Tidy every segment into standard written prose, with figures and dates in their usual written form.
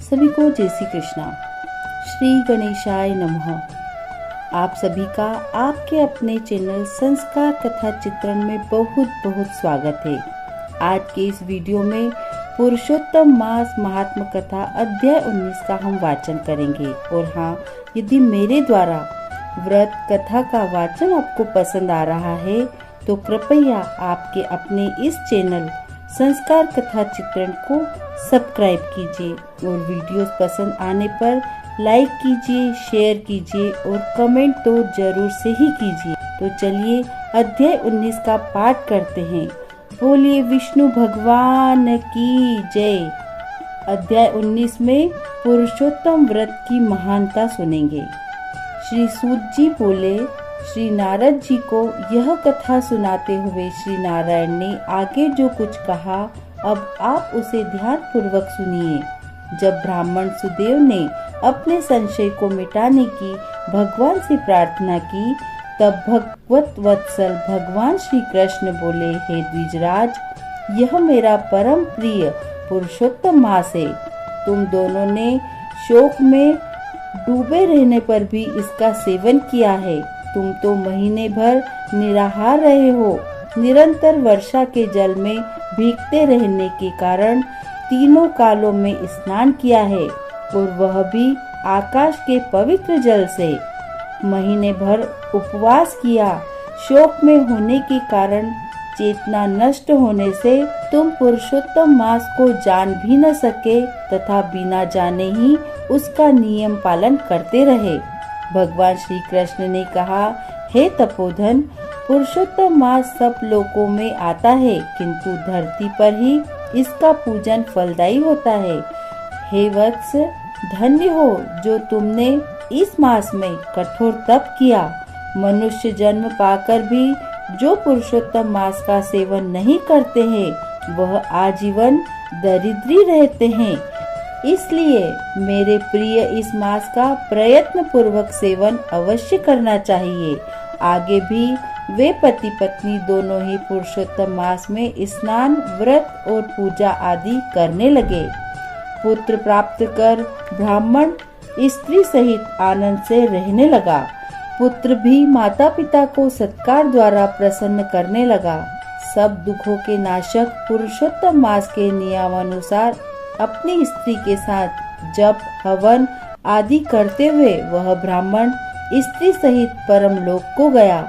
सभी को जय श्री कृष्णा। श्री गणेशाय नमः। आप सभी का आपके अपने चैनल संस्कार कथा चित्रण में बहुत बहुत स्वागत है। आज के इस वीडियो में पुरुषोत्तम मास महात्म कथा अध्याय 19 का हम वाचन करेंगे। और हाँ, यदि मेरे द्वारा व्रत कथा का वाचन आपको पसंद आ रहा है तो कृपया आपके अपने इस चैनल संस्कार कथा चित्रण को सब्सक्राइब कीजिए और वीडियोस पसंद आने पर लाइक कीजिए, शेयर कीजिए और कमेंट तो जरूर से ही कीजिए। तो चलिए अध्याय 19 का पाठ करते हैं। बोलिए विष्णु भगवान की जय। अध्याय 19 में पुरुषोत्तम व्रत की महानता सुनेंगे। श्री सूत जी बोले, श्री नारद जी को यह कथा सुनाते हुए श्री नारायण ने आगे जो कुछ कहा अब आप उसे ध्यान पूर्वक सुनिए। जब ब्राह्मण सुदेव ने अपने संशय को मिटाने की भगवान से प्रार्थना की तब भगवत वत्सल भगवान श्री कृष्ण बोले, हे द्विजराज, यह मेरा परम प्रिय पुरुषोत्तम मास है। तुम दोनों ने शोक में डूबे रहने पर भी इसका सेवन किया है। तुम तो महीने भर निराहार रहे हो, निरंतर वर्षा के जल में भीगते रहने के कारण तीनों कालों में स्नान किया है और वह भी आकाश के पवित्र जल से। महीने भर उपवास किया। शोक में होने के कारण चेतना नष्ट होने से तुम पुरुषोत्तम मास को जान भी न सके तथा बिना जाने ही उसका नियम पालन करते रहे। भगवान श्री कृष्ण ने कहा, हे तपोधन, पुरुषोत्तम मास सब लोकों में आता है किंतु धरती पर ही इसका पूजन फलदायी होता है। हे वत्स, धन्य हो जो तुमने इस मास में कठोर तप किया। मनुष्य जन्म पाकर भी जो पुरुषोत्तम मास का सेवन नहीं करते हैं वह आजीवन दरिद्री रहते हैं। इसलिए मेरे प्रिय इस मास का प्रयत्न पूर्वक सेवन अवश्य करना चाहिए। आगे भी वे पति पत्नी दोनों ही पुरुषोत्तम मास में स्नान, व्रत और पूजा आदि करने लगे। पुत्र प्राप्त कर ब्राह्मण स्त्री सहित आनंद से रहने लगा। पुत्र भी माता पिता को सत्कार द्वारा प्रसन्न करने लगा। सब दुखों के नाशक पुरुषोत्तम मास के नियमानुसार अपनी स्त्री के साथ जप, हवन आदि करते हुए वह ब्राह्मण स्त्री सहित परम लोक को गया।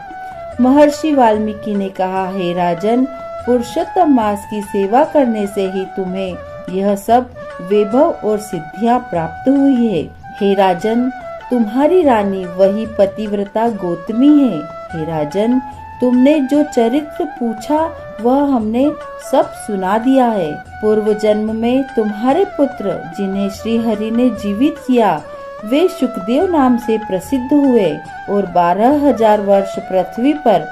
महर्षि वाल्मीकि ने कहा, हे राजन, पुरुषोत्तम मास की सेवा करने से ही तुम्हें यह सब वैभव और सिद्धियां प्राप्त हुई है। हे राजन, तुम्हारी रानी वही पतिव्रता गौतमी है। हे राजन, तुमने जो चरित्र पूछा वह हमने सब सुना दिया है। पूर्व जन्म में तुम्हारे पुत्र जिन्हें श्री हरि ने जीवित किया वे सुखदेव नाम से प्रसिद्ध हुए और 12,000 वर्ष पृथ्वी पर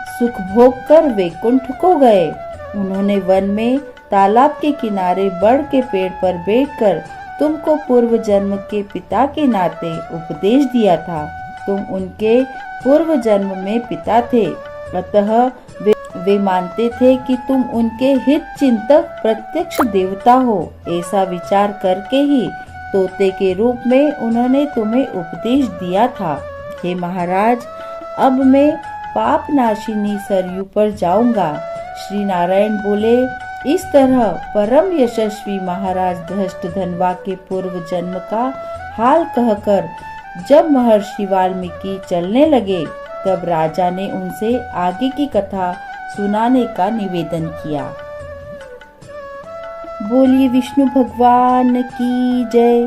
सुख भोग कर वैकुंठ को गए। उन्होंने वन में तालाब के किनारे बड़ के पेड़ पर बैठकर तुमको पूर्व जन्म के पिता के नाते उपदेश दिया था। तुम उनके पूर्व जन्म में पिता थे, अतः वे मानते थे कि तुम उनके हित चिंतक प्रत्यक्ष देवता हो। ऐसा विचार करके ही तोते के रूप में उन्होंने तुम्हें उपदेश दिया था। हे महाराज, अब मैं पाप नाशिनी सरयू पर जाऊंगा। श्री नारायण बोले, इस तरह परम यशस्वी महाराज धृष्टद्युम्न के पूर्व जन्म का हाल कहकर जब महर्षि वाल्मीकि चलने लगे तब राजा ने उनसे आगे की कथा सुनाने का निवेदन किया। बोलिए विष्णु भगवान की जय।